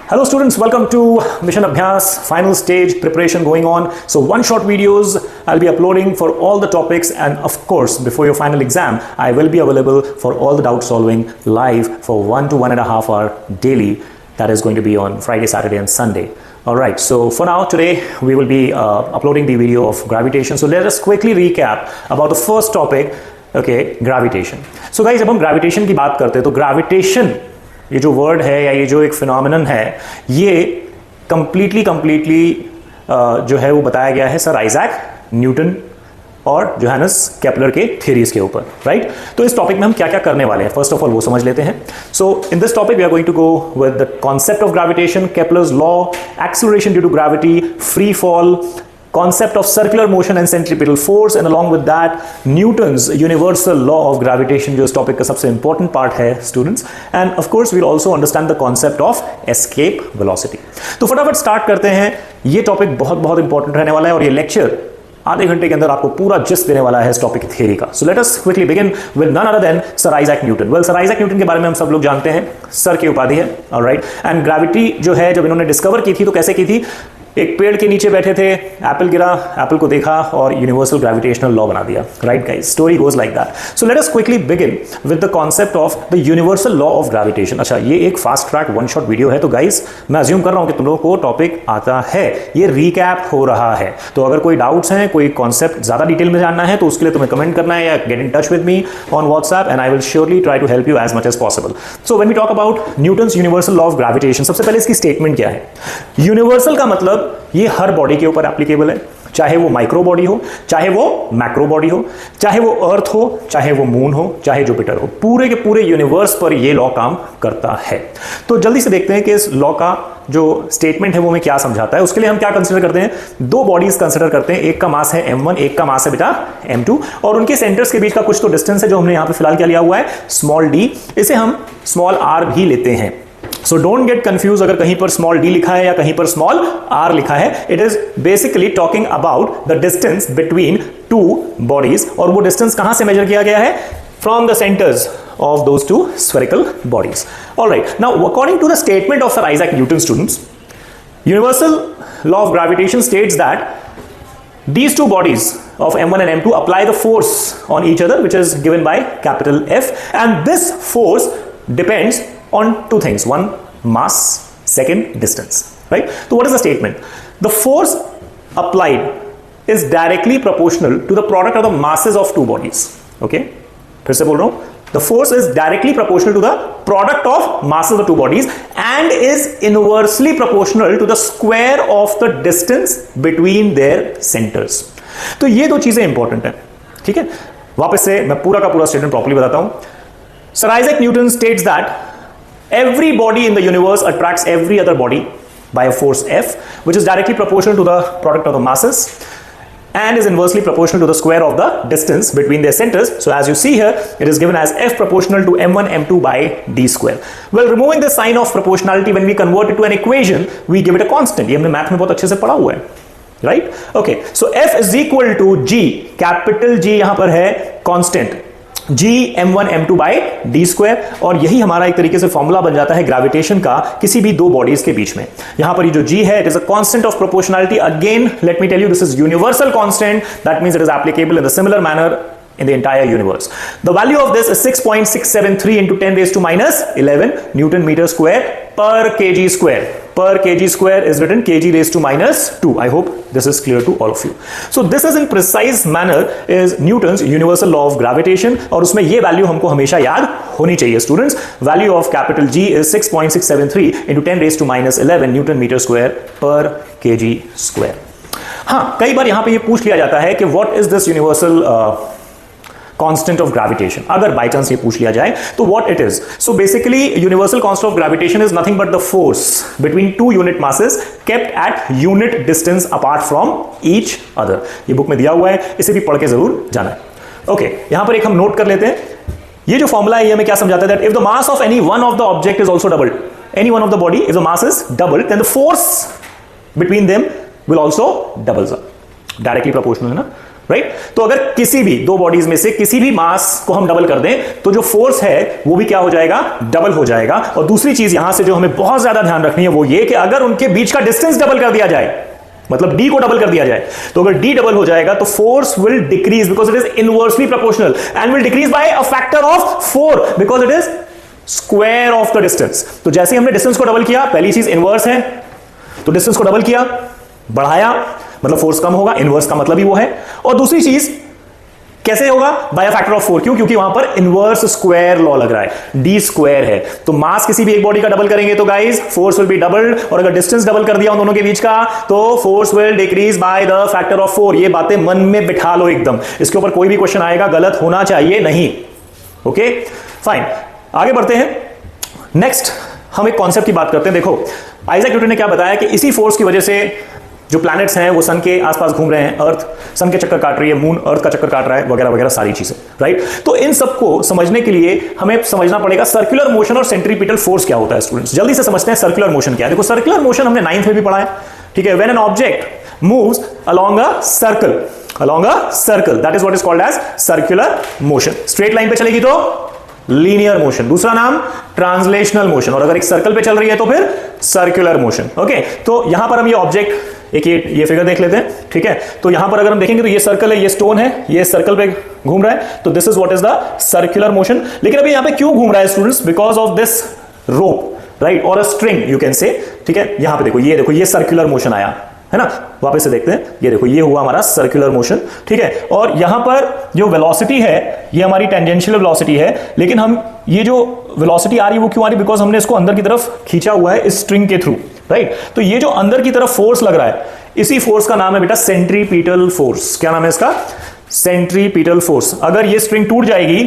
Hello students, welcome to Mission Abhyas, final stage preparation going on. So one shot videos I'll be uploading for all the topics, and of course before your final exam I will be available for all the doubt solving live for 1 to 1.5 hour daily. That is going to be on Friday, Saturday and Sunday. Alright, so for now today we will be uploading the video of gravitation. So let us quickly recap about the first topic, okay, gravitation. So guys, जब हम gravitation की बात करते हैं तो gravitation ये जो word है या ये जो एक फिनोमिनन है, ये कंप्लीटली जो है वो बताया गया है सर आइजैक न्यूटन और जोहानस केपलर के थ्योरीज के ऊपर, राइट? तो इस टॉपिक में हम क्या क्या करने वाले हैं फर्स्ट ऑफ ऑल वो समझ लेते हैं. So in this topic we are going to go with the concept of gravitation, Kepler's law, acceleration due to gravity, free fall, concept of circular motion and centripetal force, and along with that Newton's universal law of gravitation, जो इस topic का सबसे important part है students. And of course will also understand the concept of escape velocity. तो फटाफट start करते हैं. ये टॉपिक बहुत इंपॉर्टेंट रहने वाला है और ये लेक्चर आधे घंटे के अंदर आपको पूरा जिस्ट देने वाला है इस टॉपिक की थ्योरी का. So let us quickly begin with none other than sir Isaac Newton. Well, sir Isaac Newton के बारे में हम सब लोग जानते हैं, सर की उपाधि है, ऑलराइट. एंड ग्रेविटी जो है जब इन्होंने डिस्कवर की थी तो कैसे की थी? एक पेड़ के नीचे बैठे थे, एप्पल गिरा, एप्पल को देखा और यूनिवर्सल ग्रेविटेशनल लॉ बना दिया, right guys? Story goes like that. So let us quickly begin with the concept of the universal law of gravitation. अच्छा, ये एक fast track one shot video है तो गाइस मैं अज्यूम कर रहा हूं कि तुम लोगों को टॉपिक आता है, ये रिकैप हो रहा है. तो अगर कोई डाउट्स हैं, कोई कॉन्सेप्ट ज्यादा डिटेल में जानना है तो उसके लिए तुम्हें कमेंट करना है या get in touch with me on WhatsApp and I will surely try to help you as much as possible. So when we talk about Newton's universal law of gravitation, सबसे पहले इसकी स्टेटमेंट क्या है? Universal का मतलब ये हर body के ऊपर एप्लीकेबल है, चाहे वो माइक्रो बॉडी हो, चाहे वो मैक्रो बॉडी हो, चाहे वो अर्थ हो, चाहे वो मून हो, चाहे जुपिटर हो, पूरे के पूरे यूनिवर्स पर ये लॉ काम करता है. तो जल्दी से देखते हैं कि इस लॉ का जो स्टेटमेंट है वो हमें क्या समझाता है. उसके लिए हम क्या कंसीडर करते हैं? दो बॉडीज कंसीडर करते हैं, एक का मास है m1, एक का मास है बेटा m2, और उनके सेंटर्स के बीच का कुछ तो डिस्टेंस है जो हमने यहां पे फिलहाल क्या लिया हुआ है, स्मॉल d. इसे हम स्मॉल r भी लेते हैं. सो डोंट गेट कंफ्यूज अगर कहीं पर स्मॉल d लिखा है या कहीं पर स्मॉल r लिखा है. It is basically talking about the distance between two bodies, और वो डिस्टेंस कहां से मेजर किया गया है? From the centres of those two spherical bodies. All right. Now, according to the statement of Sir Isaac Newton, students, universal law of gravitation states that these two bodies of m1 and m2 apply the force on each other, which is given by capital F, and this force depends on two things: one, mass; second, distance. Right? So, what is the statement? The force applied is directly proportional to the product of the masses of two bodies. Okay? फिर से बोल रहा हूं. The force is directly proportional to the product of masses of the two bodies and is inversely proportional to the square of the distance between their centers. तो ये दो चीजें important हैं, ठीक है? वापस से मैं पूरा का पूरा स्टेटमेंट प्रॉपर्ली बताता हूं. Sir Isaac Newton states that every body in the universe attracts every other body by a force F, which is directly proportional to the product of the masses and is inversely proportional to the square of the distance between their centers. So as you see here, it is given as F proportional to m1 m2 by d square. Well, removing the sign of proportionality, when we convert it to an equation, we give it a constant. ये हमने math में बहुत अच्छे से पढ़ा हुआ है, right? Okay, so F is equal to G, capital G यहाँ पर है constant, G m1 m2 by d square, और यही हमारा एक तरीके से फॉर्मूला बन जाता है ग्रेविटेशन का किसी भी दो बॉडीज के बीच में. यहां पर ये जो G है, it is a constant of proportionality. Again let me tell you, this is universal constant. That means it is applicable in the similar manner in the entire universe. The value of this is 6.673 into 10 raised to minus 11 Newton meter square per kg square. Per kg square is written kg raised to minus 2. I hope this is clear to all of you. So this is in precise manner is Newton's universal law of gravitation, और उसमें ये value हमको हमेशा याद होनी चाहिए students. Value of capital G is 6.673 into 10 raised to minus 11 Newton meter square per kg square. हाँ, कई बार यहां पे ये पूछ लिया जाता है कि what is this universal constant of gravitation. अगर बाय चांस ये पूछ लिया जाए तो what it is? So basically universal constant of gravitation is nothing but the force between two unit masses kept at unit distance apart from each other. ये book में दिया हुआ है, इसे भी पढ़ के जरूर जाना है. ओके, यहां पर एक हम नोट कर लेते हैं. ये जो फॉर्मूला है ये हमें क्या समझाता है? that if the mass of any one of the object is also doubled, any one of the body, if the mass is doubled, then the force between them will also double. Directly proportional है ना. Right? तो अगर किसी भी दो bodies में से किसी भी मास को हम डबल कर दें तो जो फोर्स है वो भी क्या हो जाएगा, डबल हो जाएगा। और दूसरी चीज यहां से जो हमें बहुत ज्यादा ध्यान रखनी है वो ये कि अगर उनके बीच का डिस्टेंस डबल कर दिया जाए, मतलब d को डबल कर दिया जाए, तो अगर d डबल हो जाएगा तो force will decrease because it is inversely proportional and will decrease by a factor of 4 because it is square of the distance. तो जैसे हमने डिस्टेंस को डबल किया, पहली चीज इनवर्स है, तो डिस्टेंस को डबल किया, बढ़ाया, मतलब फोर्स कम होगा, इनवर्स का मतलब ही वो है। और दूसरी चीज कैसे होगा, बाय फैक्टर ऑफ 4, क्यों? क्योंकि वहां पर इनवर्स स्क्वायर लॉ लग रहा है, डी स्क्वायर है। तो मास किसी भी एक बॉडी का डबल करेंगे तो guys force will be doubled, और अगर डिस्टेंस डबल कर दिया उन दोनों के बीच का तो force will decrease by the factor of 4। ये बातें मन में बिठा लो एकदम, इसके ऊपर कोई भी क्वेश्चन आएगा गलत होना चाहिए नहीं। ओके फाइन, आगे बढ़ते हैं। नेक्स्ट हम एक कॉन्सेप्ट की बात करते हैं। देखो आइजैक न्यूटन ने क्या बताया कि इसी फोर्स की वजह से जो प्लैनेट्स हैं वो सन के आसपास घूम रहे हैं, अर्थ सन के चक्कर काट रही है, मून अर्थ का चक्कर काट रहा है, वगैरह वगैरह सारी चीजें, राइट? तो इन सबको समझने के लिए हमें समझना पड़ेगा सर्कुलर मोशन और सेंट्रीपिटल फोर्स क्या होता है। स्टूडेंट्स जल्दी से समझते हैं सर्कुलर मोशन क्या है। देखो सर्कुलर मोशन हमने 9th में भी पढ़ा है, ठीक है? When an object moves along a circle that is what is called as circular motion. Straight line पे चलेगी तो लीनियर मोशन, दूसरा नाम ट्रांसलेशनल मोशन, और अगर एक सर्कल पे चल रही है तो फिर सर्कुलर मोशन। ओके, तो यहां पर हम ये ऑब्जेक्ट एक ये फिगर देख लेते हैं, ठीक है? तो यहां पर अगर हम देखेंगे तो ये सर्कल है, ये स्टोन है, ये सर्कल पे घूम रहा है, तो this is what is the circular motion. लेकिन अभी यहां पे क्यों घूम रहा है students? Because of this rope, right, और a string you can say, ठीक है? यहां पे देखो, ये सर्कुलर मोशन आया है ना। वापस से देखते हैं, ये देखो ये हुआ हमारा सर्कुलर मोशन, ठीक है? और यहां पर जो वेलोसिटी है ये हमारी टेंजेंशियल वेलोसिटी है, लेकिन हम ये जो वेलोसिटी आ रही है वो क्यों आ रही है? बिकॉज हमने इसको अंदर की तरफ खींचा हुआ है इस स्ट्रिंग के थ्रू, राइट? तो ये जो अंदर की तरफ फोर्स लग रहा है, इसी फोर्स का नाम है बेटा सेंट्रीपिटल फोर्स। क्या नाम है इसका? Centripetal force. अगर ये स्ट्रिंग टूट जाएगी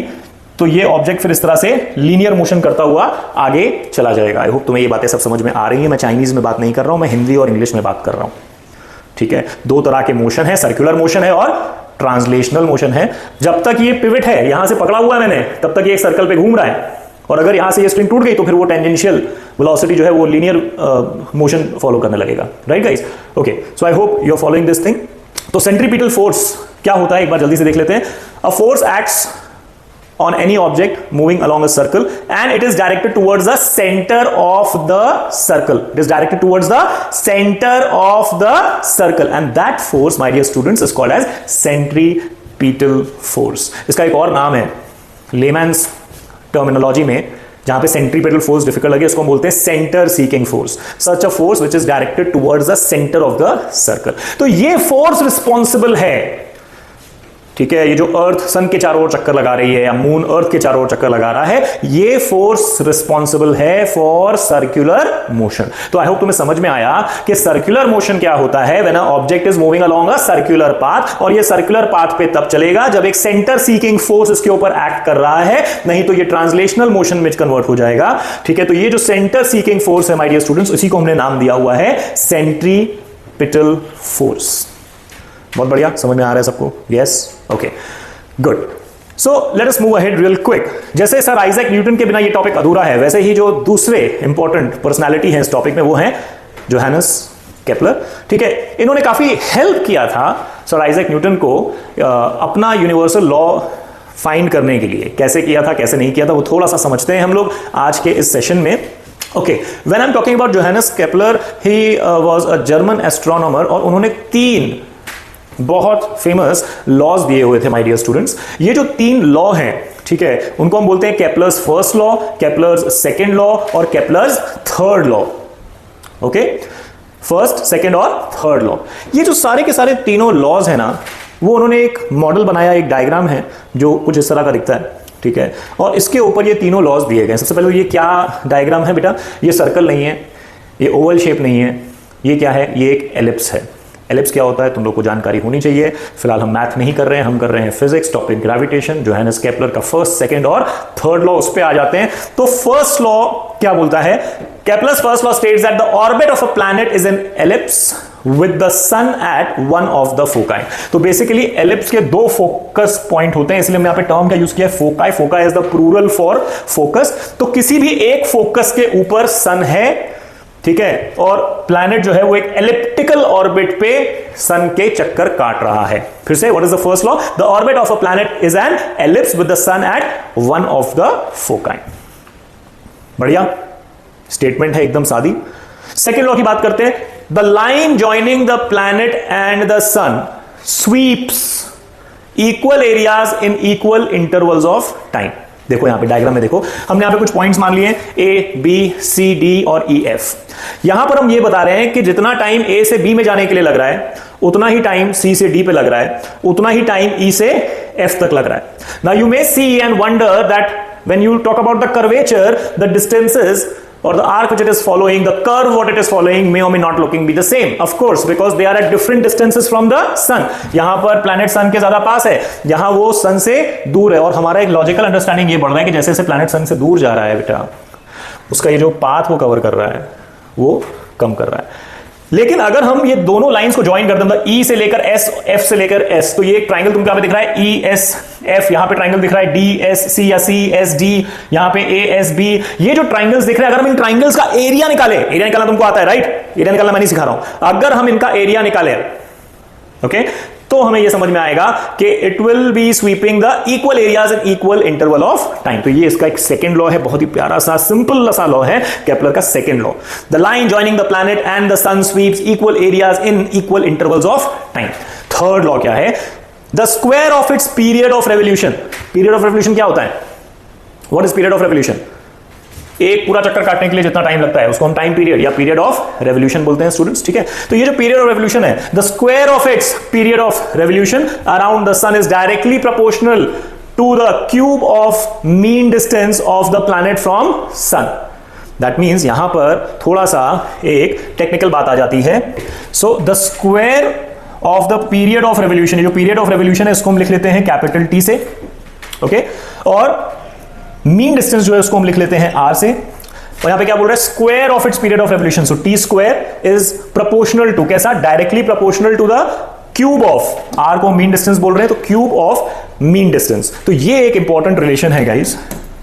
तो ये ऑब्जेक्ट फिर इस तरह से लीनियर मोशन करता हुआ आगे चला जाएगा। आई होप तुम्हें ये बातें सब समझ में आ रही है। मैं चाइनीज में बात नहीं कर रहा हूं, मैं हिंदी और इंग्लिश में बात कर रहा हूं, ठीक है? दो तरह के मोशन है, सर्कुलर मोशन है और ट्रांसलेशनल मोशन है। जब तक ये पिवट है, यहां से पकड़ा हुआ है मैंने, तब तक ये एक सर्कल पे घूम रहा है, और अगर यहां से ये स्ट्रिंग टूट गई तो फिर वो टेंजेंशियल वेलोसिटी जो है वो लीनियर मोशन फॉलो करने लगेगा, right guys? Okay, so I hope you are following this thing. तो सेंट्रीपिटल फोर्स क्या होता है एक बार जल्दी से देख लेते हैं। A force acts on any object moving along a circle and it is directed towards the center of the circle. It is directed towards the center of the circle and that force, my dear students, is called as centripetal force. इसका एक और नाम है layman's terminology में, जहां पे centripetal force difficult लगे, उसको हम बोलते हैं centre seeking force. Such a force which is directed towards the centre of the circle. तो ये फोर्स रिस्पॉन्सिबल है, ठीक है? ये जो अर्थ सन के चारों ओर चक्कर लगा रही है या मून अर्थ के चारों ओर चक्कर लगा रहा है, ये फोर्स रिस्पॉन्सिबल है फॉर सर्कुलर मोशन। तो आई होप तुम्हें समझ में आया कि सर्कुलर मोशन क्या होता है। When a object is moving along a circular path, और ये सर्कुलर पाथ पे तब चलेगा जब एक सेंटर सीकिंग फोर्स इसके ऊपर एक्ट कर रहा है, नहीं तो ये ट्रांसलेशनल मोशन में कन्वर्ट हो जाएगा, ठीक है? तो ये जो सेंटर सीकिंग फोर्स है माय डियर स्टूडेंट्स, इसी को हमने नाम दिया हुआ है सेंट्रीपिटल फोर्स। बहुत बढ़िया, समझ में आ रहा है सबको? Yes, okay, good. सो let us move ahead real quick. जैसे सर आइजैक न्यूटन के बिना ये टॉपिक अधूरा है, वैसे ही जो दूसरे इंपॉर्टेंट पर्सनालिटी है इस टॉपिक में वो है जोहानस केपलर, ठीक है? इन्होंने काफी हेल्प किया था सर आइजैक न्यूटन को अपना यूनिवर्सल लॉ फाइंड करने के लिए। कैसे किया था, कैसे नहीं किया था, वो थोड़ा सा समझते हैं हम लोग आज के इस सेशन में। Okay, when I am talking about Johannes Kepler, he was a German astronomer, और उन्होंने 3 बहुत फेमस लॉज दिए हुए थे माय डियर स्टूडेंट्स। ये जो 3 लॉ हैं, ठीक है, उनको हम बोलते हैं Kepler's first law, Kepler's second law और Kepler's third law. Okay, first, second और थर्ड लॉ। ये जो सारे के सारे तीनों लॉज हैं ना, वो उन्होंने एक मॉडल बनाया, एक डायग्राम है जो कुछ इस तरह का दिखता है, ठीक है? और इसके ऊपर ये तीनों लॉज दिए गए। सबसे पहले ये क्या डायग्राम है बेटा? ये सर्कल नहीं है, ये ओवल शेप नहीं है, ये क्या है? ये एक एलिप्स है। एलिप्स क्या होता है तुम लोग को जानकारी होनी चाहिए। फिलहाल हम मैथ नहीं कर रहे हैं, हम कर रहे हैं physics, topic gravitation. Johannes Kepler का फर्स्ट, सेकंड और थर्ड लॉ, उस पे आ जाते हैं। तो फर्स्ट लॉ क्या बोलता है? Kepler's first law states that the orbit of a planet is an ellipse with the sun at one of the foci. तो बेसिकली एलिप्स के 2 फोकस पॉइंट होते हैं, इसलिए हमने यहाँ पे टर्म क्या यूज किया है? Foci. Foci is the plural for focus. तो किसी भी एक फोकस के ऊपर सन है ठीक है, और प्लैनेट जो है वो एक एलिप्टिकल ऑर्बिट पे सन के चक्कर काट रहा है। फिर से, what is the first law? The orbit of a planet is an ellipse with the sun at one of the foci. बढ़िया स्टेटमेंट है, एकदम सादी। सेकेंड लॉ की बात करते हैं। The line joining the planet and the sun sweeps equal areas in equal intervals of time. देखो यहां पे डायग्राम में देखो, हमने यहां पे कुछ पॉइंट्स मान लिए ए बी सी डी और ई एफ। यहां पर हम ये बता रहे हैं कि जितना टाइम ए से बी में जाने के लिए लग रहा है उतना ही टाइम सी से डी पे लग रहा है, उतना ही टाइम ई से एफ तक लग रहा है। Now you may see and wonder that when you talk about the curvature, the distances or the arc which it is following, the curve what it is following may or may not looking be the same, of course, because they are at different distances from the sun. यहां पर planet sun के ज्यादा पास है, यहां वो sun से दूर है, और हमारा एक लॉजिकल अंडरस्टैंडिंग ये बढ़ रहा है कि जैसे जैसे planet sun से दूर जा रहा है बेटा, उसका ये जो पाथ वो कवर कर रहा है वो कम कर रहा है। लेकिन अगर हम ये दोनों लाइंस को ज्वाइन कर दें, ई से लेकर एस, एफ से लेकर एस, तो ये एक ट्राइंगल तुमको यहां पे दिख रहा है ई एस एफ, यहां पे ट्राइंगल दिख रहा है डी एस सी या सी एस डी, यहां पे ए एस बी। ये जो ट्राइंगल्स दिख रहे हैं, अगर हम इन ट्राइंगल्स का एरिया निकाले, एरिया निकालना तुमको आता है राइट, एरिया निकालना मैं नहीं सिखा रहा हूं, अगर हम इनका एरिया निकाले ओके, तो हमें यह समझ में आएगा कि it will be sweeping the equal areas in equal interval of time. तो ये इसका एक सेकंड लॉ है, बहुत ही प्यारा सा सिंपल सा लॉ है, केपलर का second law. The line joining the planet and the sun sweeps equal areas in equal intervals of time. Third law क्या है? The square of its period of revolution. Period of revolution क्या होता है? What is period of revolution? एक पूरा चक्कर काटने के लिए जितना टाइम लगता है उसको हम टाइम पीरियड या पीरियड ऑफ रेवोल्यूशन बोलते हैं स्टूडेंट्स, ठीक है। तो ये जो पीरियड ऑफ रेवोल्यूशन है, the square of its period of revolution around the sun is directly proportional to the cube of mean distance of the planet from sun. That means यहां पर थोड़ा सा एक टेक्निकल बात आ जाती है। So the square of the period of revolution, जो पीरियड ऑफ रेवोल्यूशन है इसको हम लिख लेते हैं कैपिटल टी से, ओके, और मीन डिस्टेंस जो है उसको हम लिख लेते हैं आर से। और यहां पे क्या बोल रहा है? Square of its period of revolution. So T square is proportional to, कैसा? Directly proportional to the cube of, R को मीन डिस्टेंस बोल रहे हैं तो क्यूब ऑफ मीन डिस्टेंस। तो ये एक इंपॉर्टेंट रिलेशन है गाइस,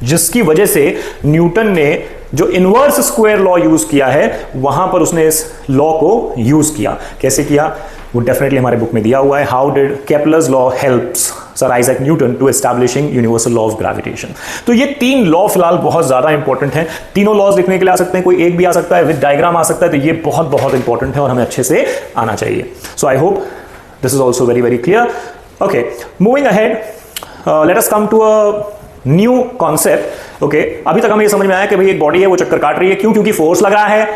जिसकी वजह से न्यूटन ने जो इनवर्स स्क्वायर लॉ यूज किया है वहां पर उसने इस लॉ को यूज किया। कैसे किया वो डेफिनेटली हमारे बुक में दिया हुआ है। How did Kepler's law helps sir Isaac Newton to establishing universal law of gravitation. तो ये तीन लॉ फिलहाल बहुत ज्यादा इंपॉर्टेंट हैं। तीनों लॉज लिखने के लिए आ सकते हैं, कोई एक भी आ सकता है, विद डायग्राम आ सकता है, तो ये बहुत बहुत इंपॉर्टेंट है और हमें अच्छे से आना चाहिए। So I hope this is also very very clear. Okay, moving ahead, let us come to a new concept. Okay, अभी तक हमें ये समझ में आया कि भाई एक बॉडी है वो चक्कर काट रही है, क्यों? क्योंकि फोर्स लग रहा है,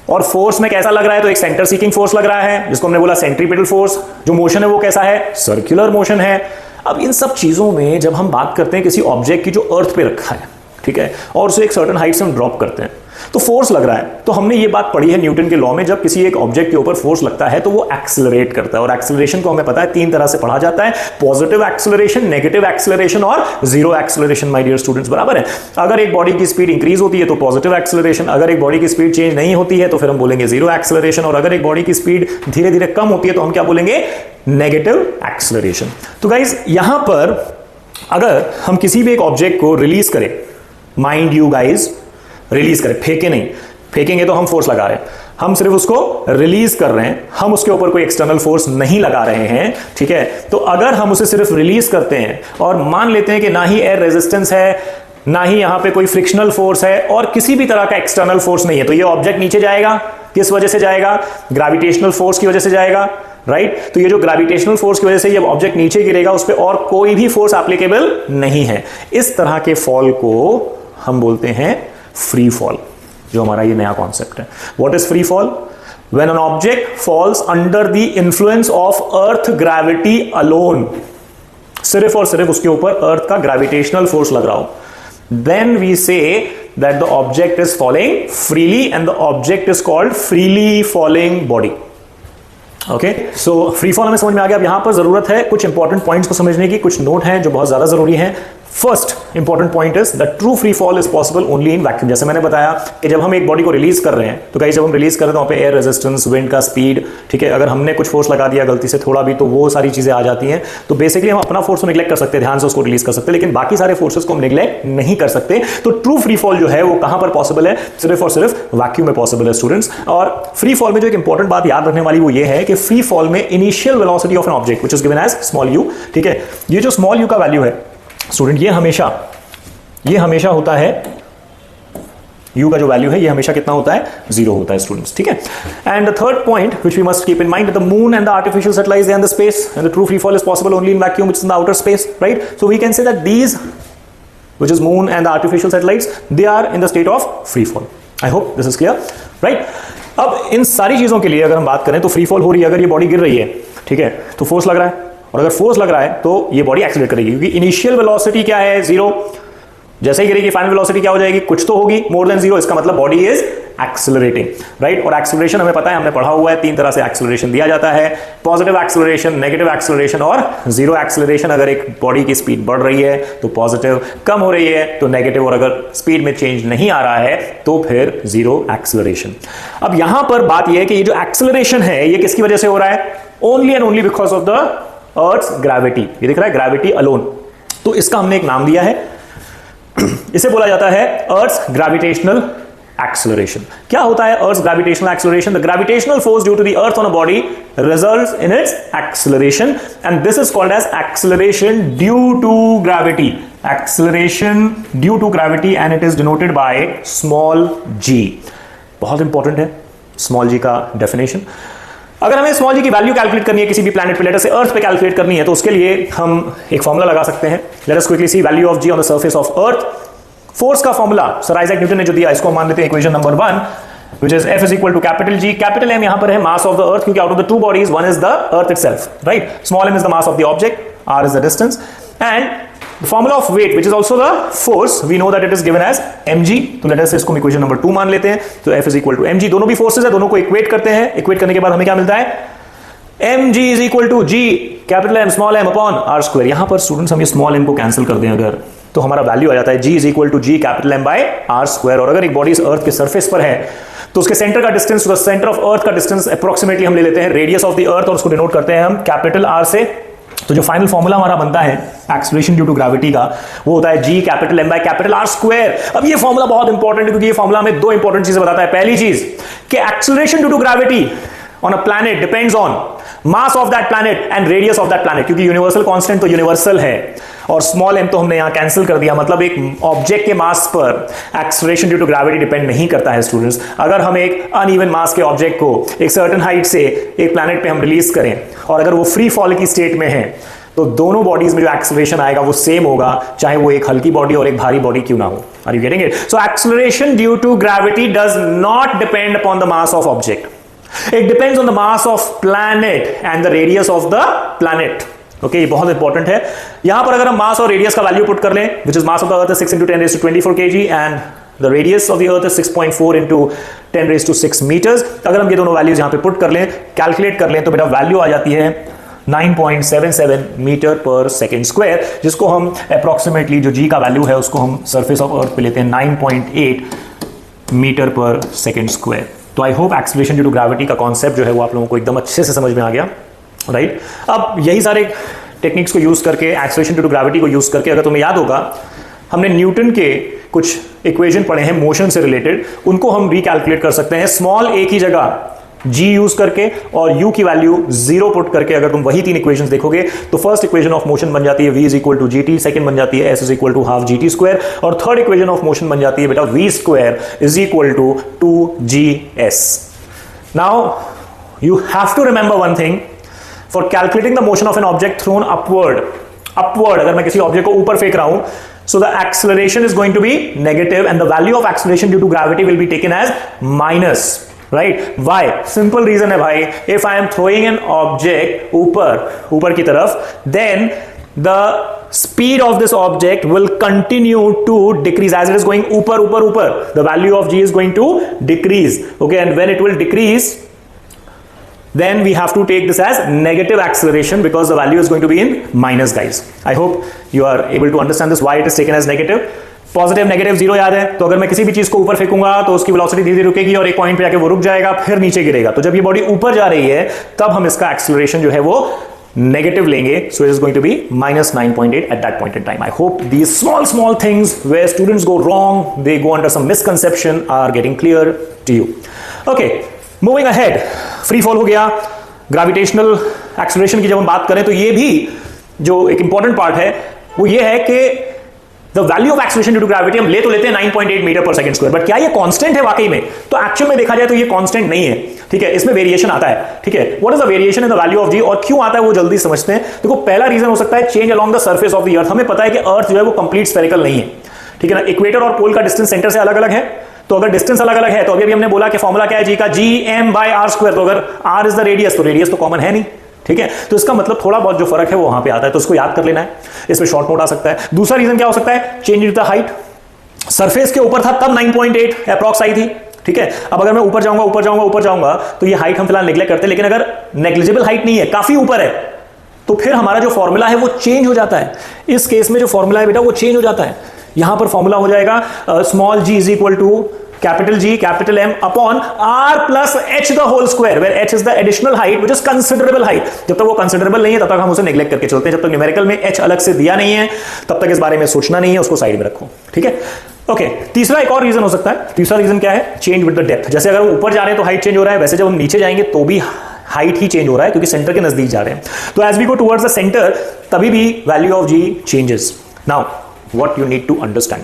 और फोर्स में कैसा लग रहा है? तो एक सेंटर सीकिंग फोर्स लग रहा है, जिसको हमने बोला सेंट्रीपिटल फोर्स। जो मोशन है वो कैसा है? सर्कुलर मोशन है। अब इन सब चीजों में जब हम बात करते हैं किसी ऑब्जेक्ट की जो अर्थ पे रखा है, ठीक है, और उसे एक सर्टेन हाइट से हम ड्रॉप करते हैं, तो फोर्स लग रहा है। तो हमने ये बात पढ़ी है न्यूटन के लॉ में, जब किसी एक ऑब्जेक्ट के ऊपर फोर्स लगता है तो वो एक्सेलरेट करता है। और एक्सेलरेशन को हमें पता है तीन तरह से पढ़ा जाता है, पॉजिटिव एक्सेलरेशन, नेगेटिव एक्सेलरेशन और zero acceleration. My dear students, बराबर है। अगर एक बॉडी की स्पीड इंक्रीज होती है तो पॉजिटिव एक्सेलरेशन, अगर एक बॉडी की स्पीड चेंज नहीं होती है तो फिर हम बोलेंगे जीरो एक्सेलरेशन, और अगर एक बॉडी की स्पीड धीरे धीरे कम होती है तो हम क्या बोलेंगे? Negative acceleration. तो गाइज यहां पर अगर हम किसी भी एक ऑब्जेक्ट को रिलीज करें, माइंड यू गाइज, रिलीज करें, फेंके नहीं, फेंकेंगे तो हम फोर्स लगा रहे हैं, हम सिर्फ उसको रिलीज कर रहे हैं, हम उसके ऊपर कोई एक्सटर्नल फोर्स नहीं लगा रहे हैं, ठीक है। तो अगर हम उसे सिर्फ रिलीज करते हैं और मान लेते हैं कि ना ही एयर रेजिस्टेंस है, ना ही यहां पे कोई फ्रिक्शनल फोर्स है, और किसी भी तरह का एक्सटर्नल फोर्स नहीं है, तो ये ऑब्जेक्ट नीचे जाएगा। किस वजह से जाएगा? ग्रेविटेशनल फोर्स की वजह से जाएगा, राइट। तो ये जो ग्रेविटेशनल फोर्स की वजह से ये ऑब्जेक्ट नीचे गिरेगा, उस पर और कोई भी फोर्स एप्लीकेबल नहीं है। इस तरह के फॉल को हम बोलते हैं फ्री फॉल, जो हमारा ये नया कॉन्सेप्ट है। What is free fall? When an object falls under the influence of earth gravity alone, सिर्फ और सिर्फ उसके ऊपर अर्थ का ग्रेविटेशनल फोर्स लग रहा हो, then we say that the object is falling freely and the object is called freely falling body. Okay, so free fall हमें समझ में आ गया। अब यहां पर जरूरत है कुछ इंपॉर्टेंट पॉइंट्स को समझने की, कुछ नोट हैं जो बहुत ज्यादा जरूरी हैं। First important point is the true free fall is possible only in vacuum. जैसे मैंने बताया कि जब हम एक बॉडी को रिलीज कर रहे हैं तो कहीं जब हम रिलीज कर रहे हैं तो वहाँ पे एयर रेजिस्टेंस, विंड का स्पीड, ठीक है, अगर हमने कुछ फोर्स लगा दिया गलती से थोड़ा भी तो वो सारी चीजें आ जाती हैं। तो बेसिकली हम अपना फोर्स को निगलेक्ट कर सकते हैं, ध्यान से उसको रिलीज कर सकते हैं, लेकिन बाकी सारे फोर्सेस को हम निगलेक्ट नहीं कर सकते। तो ट्रू फ्री फॉल जो है वो कहां पर पॉसिबल है? सिर्फ और सिर्फ वैक्यूम में पॉसिबल है स्टूडेंट्स। और फ्री फॉल में जो एक इंपॉर्टेंट बात याद रखने वाली वो ये है कि फ्री फॉल में initial velocity of an object which is given as small u, ठीक है, ये जो स्मॉल यू का वैल्यू है स्टूडेंट, ये हमेशा होता है, u का जो वैल्यू है ये हमेशा कितना होता है? 0 होता है स्टूडेंट्स, ठीक है। And the third point which we must keep in mind, the moon and the artificial satellites they are in the space and the true free fall is possible only in vacuum which is in the outer space, right? So we can say that these which is moon and the artificial satellites, they are in the state of free fall. I hope this is clear, right? अब इन सारी चीजों के लिए अगर हम बात करें तो फ्री फॉल हो रही है, अगर ये बॉडी गिर रही है, ठीक है, तो फोर्स लग रहा है, और अगर फोर्स लग रहा है तो ये बॉडी एक्सीलरेट करेगी, क्योंकि इनिशियल वेलोसिटी क्या है? 0। जैसे ही गिरेगी फाइनल वेलोसिटी क्या हो जाएगी? कुछ तो होगी, मोर देन 0। इसका मतलब बॉडी इज एक्सीलरेटिंग, राइट? और एक्सीलरेशन हमें पता है, हमने पढ़ा हुआ है, 3 तरह से एक्सीलरेशन दिया जाता है, पॉजिटिव एक्सीलरेशन, नेगेटिव एक्सीलरेशन और जीरो एक्सीलरेशन। अगर एक बॉडी की स्पीड बढ़ रही है तो पॉजिटिव, कम हो रही है तो नेगेटिव, और अगर स्पीड में चेंज नहीं आ रहा है तो फिर जीरो एक्सीलरेशन। अब यहां पर बात यह है कि ये जो एक्सीलरेशन है ये किसकी वजह से हो रहा है? Only and only because of the earth's gravity. ये दिख रहा है, ग्रेविटी अलोन। तो इसका हमने एक नाम दिया है, इसे बोला जाता है अर्थ्स ग्रेविटेशनल acceleration. क्या होता है Earth's gravitational acceleration? The gravitational force due to the Earth on a body results in its acceleration, and this is called as acceleration due to gravity. Acceleration due to gravity, and it is denoted by small g. बहुत important है small g का definition. अगर हमें small जी की value calculate करनी है किसी भी प्लैनेट पे, लेटर से अर्थ पे कैलकुलेट करनी है, तो उसके लिए हम एक फॉर्मूला लगा सकते हैं। Let us quickly see value of g on the surface of earth. Force का फॉर्मूला सर आइजैक न्यूटन ने जो दिया, इसको हम मान लेते हैं equation number 1, which is F is equal to capital G. Capital M यहां पर है मास ऑफ द अर्थ, क्योंकि out of the two bodies one is the earth itself, right? Small m is the mass of the object, r is the distance, and the formula of weight which is also the force, we know that it is given as mg. तो let us इसको equation number 2 मान लेते हैं। तो F is equal to mg, दोनों भी forces है, दोनों को इक्वेट करते हैं। इक्वेट करने के बाद हमें क्या मिलता है? mg is equal to g capital M small m upon r square. यहां पर स्टूडेंट्स हम ये स्मॉल m को कैंसिल कर दें अगर, तो हमारा वैल्यू आ जाता है g is equal to g capital M by r square. और अगर एक बॉडी इस अर्थ के सरफेस पर है तो उसके सेंटर का distance to the centre of earth का डिस्टेंस अप्रोक्सीमेटली हम ले लेते हैं रेडियस ऑफ द अर्थ, और उसको डिनोट करते हैं हम कैपिटल R से। तो जो फाइनल फॉर्मूला हमारा बनता है एक्सीलरेशन ड्यू टू ग्रेविटी का, वो होता है g capital M by capital R square. अब ये फॉर्मूला बहुत इंपॉर्टेंट है, क्योंकि ये फॉर्मूला हमें दो इंपॉर्टेंट चीजें बताता है। पहली चीज कि acceleration due to gravity on a planet depends on mass of that planet and radius of that planet, क्योंकि यूनिवर्सल कांस्टेंट तो यूनिवर्सल है, और स्मॉल m तो हमने यहां कैंसिल कर दिया। मतलब एक ऑब्जेक्ट के मास पर acceleration due to gravity depend नहीं करता है स्टूडेंट्स। अगर हम एक अनइवन मास के ऑब्जेक्ट को एक सर्टेन हाइट से एक प्लैनेट पे हम रिलीज करें, और अगर वो फ्री फॉल की स्टेट में है, तो दोनों बॉडीज में जो एक्सीलरेशन आएगा वो सेम होगा, चाहे वो एक हल्की बॉडी और एक भारी बॉडी क्यों ना हो। Are you getting it? So acceleration due to gravity does not depend upon the mass of object, it depends on the mass of planet and the radius of the planet. Okay, ये बहुत important है। यहां पर अगर हम मास और radius का value put कर लें, which is mass of the earth is 6 into 10 raised to 24 kg and the radius of the earth is 6.4 into 10 raised to 6 meters. अगर हम ये दोनों वैल्यूज यहां पे पुट कर लें, कैलकुलेट कर लें, तो बेटा वैल्यू आ जाती है 9.77 मीटर पर सेकेंड स्क्वायर, जिसको हम अप्रोक्सीमेटली जो जी का वैल्यू है उसको हम सरफेस ऑफ अर्थ पे लेते हैं 9.8 मीटर पर सेकेंड स्क्वायर। तो I hope acceleration due to gravity का कॉन्सेप्ट जो है वो आप लोगों को एकदम अच्छे से समझ में आ गया, राइट? अब यही सारे टेक्निक्स को यूज करके, एक्सीलरेशन ड्यू टू ग्रेविटी को यूज करके, अगर तुम्हें याद होगा हमने न्यूटन के कुछ इक्वेशन पढ़े हैं मोशन से रिलेटेड, उनको हम रिकैलकुलेट कर सकते हैं स्मॉल a की जगह g यूज करके और u की वैल्यू 0 पुट करके। अगर तुम वही तीन इक्वेशंस देखोगे तो फर्स्ट इक्वेशन ऑफ मोशन बन जाती है v is equal to gt, second बन जाती है s is equal to half gt square, और थर्ड इक्वेशन ऑफ मोशन बन जाती है बेटा v square is equal to 2gs। Now you have to remember one thing, for calculating the motion of an object thrown upward, अगर मैं किसी object को ऊपर फेंक रहा हूं, so the acceleration is going to be negative and the value of acceleration due to gravity will be taken as minus, right? Why? Simple reason है भाई, if I am throwing an object ऊपर की तरफ, then the speed of this object will continue to decrease as it is going ऊपर, the value of g is going to decrease, okay? And when it will decrease, then we have to take this as negative acceleration because the value is going to be in minus, guys. I hope you are able to understand this, why it is taken as negative. Positive negative zero याद है, तो अगर मैं किसी भी चीज को ऊपर फेंकूंगा तो उसकी वेलोसिटी धीरे धीरे रुकेगी और एक पॉइंट पे आके वो रुक जाएगा, फिर नीचे गिरेगा. तो जब ये बॉडी ऊपर जा रही है तब हम इसका एक्सेलरेशन जो है वो नेगेटिव लेंगे. So it is going to be minus 9.8 at that point in time. I hope these small things where students go wrong, they go under some misconception, are getting clear to you. Okay, moving ahead. Free fall हो गया. Gravitational acceleration की जब हम बात करें तो ये भी जो एक इंपॉर्टेंट पार्ट है वो ये है कि the value of acceleration due to gravity हम ले तो लेते हैं 9.8 मीटर पर सेकंड स्क्वायर, बट क्या ये कांस्टेंट है वाकई में? तो एक्चुअल में देखा जाए तो ये कांस्टेंट नहीं है. ठीक है, इसमें वेरिएशन आता है. ठीक है, what is the variation in the value of G, और क्यों आता है वो जल्दी समझते हैं. देखो, पहला रीजन हो सकता है change along the surface of the अर्थ. हमें पता है कि अर्थ जो है वो कंप्लीट स्फेरिकल नहीं है. ठीक है ना, इक्वेटर और पोल का डिस्टेंस सेंटर से अलग अलग है. तो अगर डिस्टेंस अलग अलग है तो अभी हमने बोला कि फॉर्मूला क्या है जी का, Gm/r². तो अगर r इज द रेडियस तो रेडियस तो कॉमन है नहीं. ठीक है, तो इसका मतलब थोड़ा बहुत जो फर्क है वो वहां पे आता है, तो उसको याद कर लेना है. इसमें शॉर्ट नोट आ सकता है. दूसरा रीजन क्या हो सकता है, change in the height. Surface के ऊपर था तब 9.8 अप्रॉक्स आई थी. ठीक है, अब अगर मैं ऊपर जाऊंगा तो ये हाइट हम फिलहाल नेग्लेक्ट करते हैं. लेकिन अगर नेग्लिजिबल हाइट नहीं है, काफी ऊपर है, तो फिर हमारा जो फॉर्मूला है वो चेंज हो जाता है. इस केस में जो फॉर्मूला है बेटा वो चेंज हो जाता है. यहां पर फॉर्मूला हो जाएगा small g is equal to capital G capital M upon R plus H the whole square, where H is the additional height which is considerable height. जब तक वो कंसिडरेबल नहीं है तब तक हम उसे नेग्लेक्ट करके चलते हैं. जब तक न्यूमेरिकल में H अलग से दिया नहीं है तब तक इस बारे में सोचना नहीं है, उसको साइड में रखो. ठीक है, ओके. तीसरा एक और रीजन हो सकता है. तीसरा रीजन क्या है, चेंज विद द डेप्थ. जैसे अगर ऊपर जा रहे हैं तो हाइट चेंज हो रहा है, वैसे जब हम नीचे जाएंगे तो भी हाइट ही चेंज हो रहा है क्योंकि सेंटर के नजदीक जा रहे हैं. तो as we go towards the centre तभी भी value of G changes. Now what you need to understand,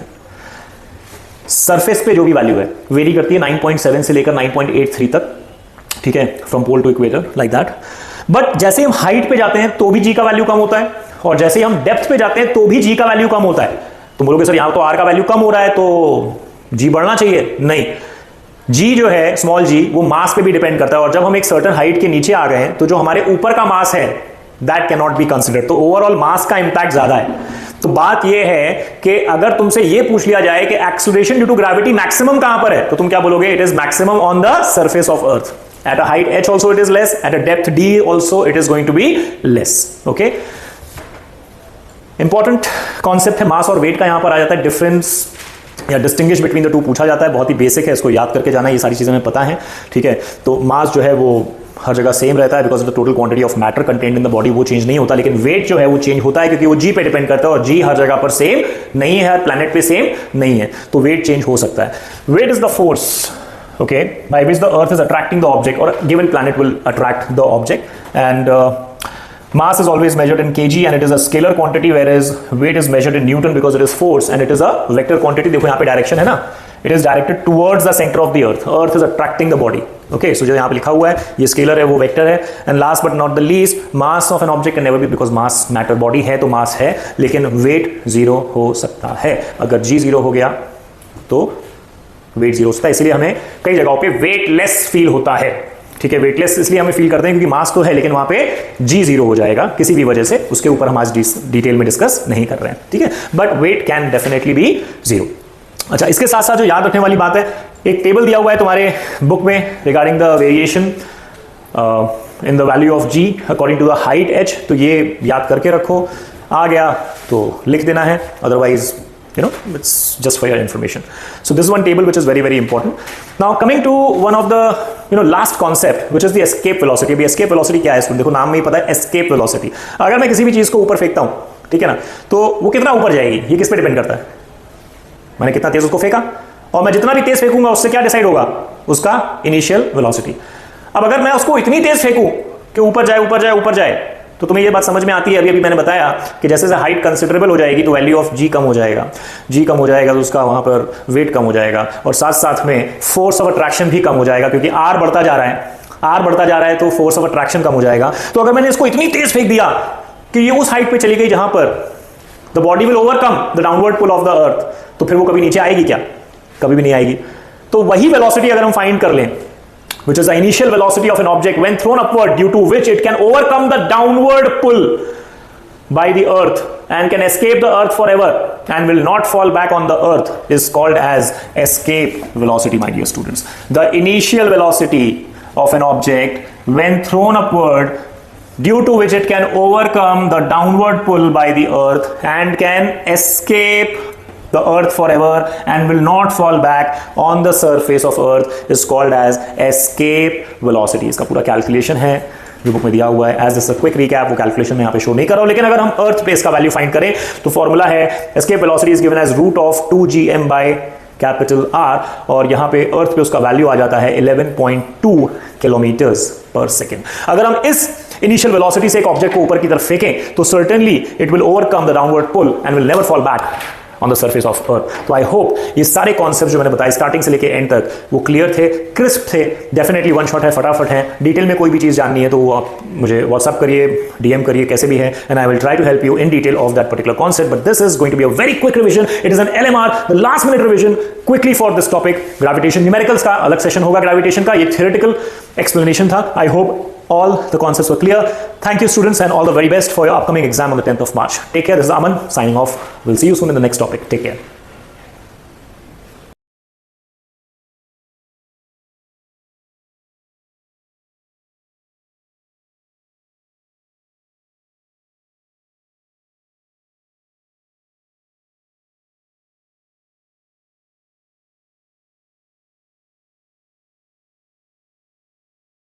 surface पे जो भी वैल्यू है वेरी करती है 9.7 से लेकर 9.83 तक. ठीक है, from pole to equator like that. But जैसे हम हाइट पे जाते हैं तो भी जी का वैल्यू कम होता है, और जैसे हम डेप्थ पे जाते हैं तो भी जी का वैल्यू कम होता है. तो बोलोगे सर यहां तो आर का वैल्यू कम हो रहा है तो जी बढ़ना चाहिए. नहीं, जी जो है स्मॉल जी वो मास पे भी डिपेंड करता है, और जब हम एक सर्टेन हाइट के नीचे आ गए हैं तो जो हमारे ऊपर का मास है that can not be considered. तो ओवरऑल मास का इंपैक्ट ज्यादा है. तो बात यह है कि अगर तुमसे यह पूछ लिया जाए कि acceleration due to gravity maximum कहां पर है, तो तुम क्या बोलोगे, it is maximum on the surface of earth. At a height h also it is less, at a depth d also it is going to be less. okay, important concept है मास और wait का. यहां पर आ जाता है difference या distinguish between the two पूछा जाता है. बहुत ही बेसिक है, इसको याद करके जाना, ये सारी चीजें हमें पता है. ठीक है, तो मास जो है वो हर जगह सेम रहता है because of the total quantity of matter content in the body, वो चेंज नहीं होता. लेकिन वेट जो है वो चेंज होता है क्योंकि वो जी पे डिपेंड करता है, और जी हर जगह पर सेम नहीं है, हर प्लैनेट पे सेम नहीं है, तो वेट चेंज हो सकता है. Weight is the force, okay, by which the earth is attracting the object, or a given planet will attract the object. And mass is always measured in kg and it is a scalar quantity, whereas weight is measured in Newton because it is force and it is a vector quantity. देखो यहाँ पे direction है ना, it is directed towards the center of the earth. Earth is attracting the body. Okay, so जो यहाँ पे लिखा हुआ है ये स्केलर है, वो वेक्टर है. And last but not the least, mass of an object can never be, because mass matter, body है तो mass है, लेकिन weight जीरो हो सकता है. अगर g जीरो हो गया तो वेट जीरो होता है. इसलिए हमें कई जगहों पे वेटलेस फील होता है. ठीक है, वेटलेस इसलिए हमें फील करते हैं क्योंकि मास तो है लेकिन वहां पे जी जीरो हो जाएगा किसी भी वजह से. उसके ऊपर हम आज डिटेल में डिस्कस नहीं कर रहे हैं. ठीक है, but weight can definitely be zero. अच्छा, इसके साथ साथ जो याद रखने वाली बात है, एक टेबल दिया हुआ है तुम्हारे बुक में regarding the variation in the value of g according to the height h. तो ये याद करके रखो, आ गया तो लिख देना है, otherwise it's just for your information. So this is one table which is very very important. Now coming to one of the last concept which is the escape velocity. अभी escape velocity क्या है, देखो नाम में ही पता है, escape velocity. अगर मैं किसी भी चीज को ऊपर फेंकता हूं, ठीक है ना, तो वो कितना ऊपर जाएगी ये किस पे डिपेंड करता है, मैंने कितना तेज उसको फेंका, और मैं जितना भी तेज फेंकूंगा उससे क्या डिसाइड होगा, उसका इनिशियल वेलोसिटी. अब अगर मैं उसको इतनी तेज फेंकूं कि ऊपर जाए ऊपर जाए ऊपर जाए, तो तुम्हें ये बात समझ में आती है. अभी मैंने बताया कि जैसे जैसे हाइट कंसिडरेबल हो जाएगी तो वैल्यू ऑफ जी कम हो जाएगा. जी कम हो जाएगा तो उसका वहां पर वेट कम हो जाएगा, और साथ साथ में फोर्स ऑफ अट्रैक्शन भी कम हो जाएगा क्योंकि आर बढ़ता जा रहा है. आर बढ़ता जा रहा है तो फोर्स ऑफ अट्रैक्शन कम हो जाएगा. तो अगर मैंने इसको इतनी तेज फेंक दिया कि ये उस हाइट पे चली गई जहां पर the body will overcome the downward pull of the earth, तो फिर वो कभी नीचे आएगी क्या, कभी भी नहीं आएगी. तो वही वेलोसिटी अगर हम फाइंड कर लें, which is the initial velocity of an object when thrown upward, due to which it can overcome the downward pull by the earth and can escape the earth forever and will not fall back on the earth, is called as escape velocity, my dear students. The initial velocity of an object when thrown upward, due to which it can overcome the downward pull by the earth and can escape the earth forever and will not fall back on the surface of earth is called as escape velocity. इसका पूरा calculation है जो book में दिया हुआ है. As this quick recap, वो calculation में यहाँ पे शो नहीं कर रहा हूँ, लेकिन अगर हम अर्थ पे इसका वैल्यू फाइंड करें तो फॉर्मूला है escape velocity is given as root of 2gm by capital R, और यहाँ पे अर्थ पे उसका वैल्यू आ जाता है 11.2 किलोमीटर्स पर सेकेंड. अगर हम इस इनिशियल वेलोसिटी से एक ऑब्जेक्ट को ऊपर की तरफ फेंकें तो certainly it will overcome the downward pull and will never fall back on the surface of earth. तो आई होप ये सारे कॉन्सेप्ट जो मैंने बताए स्टार्टिंग से लेके एंड तक वो क्लियर थे, क्रिस्प थे. डेफिनेटली वन शॉट है, फटाफट है. डिटेल में कोई भी चीज़ जाननी है तो आप मुझे व्हाट्सअप करिए, डीएम करिए, कैसे भी है, and I will try to help you in detail of that particular concept. But this is going to be a very quick revision. It is an LMR, the last minute revision quickly for this topic. Gravitation numericals का अलग session होगा gravitation का, ये theoretical explanation था. I hope all the concepts were clear. Thank you students and all the very best for your upcoming exam on the 10th of March. Take care. This is Aman signing off. We'll see you soon in the next topic. Take care.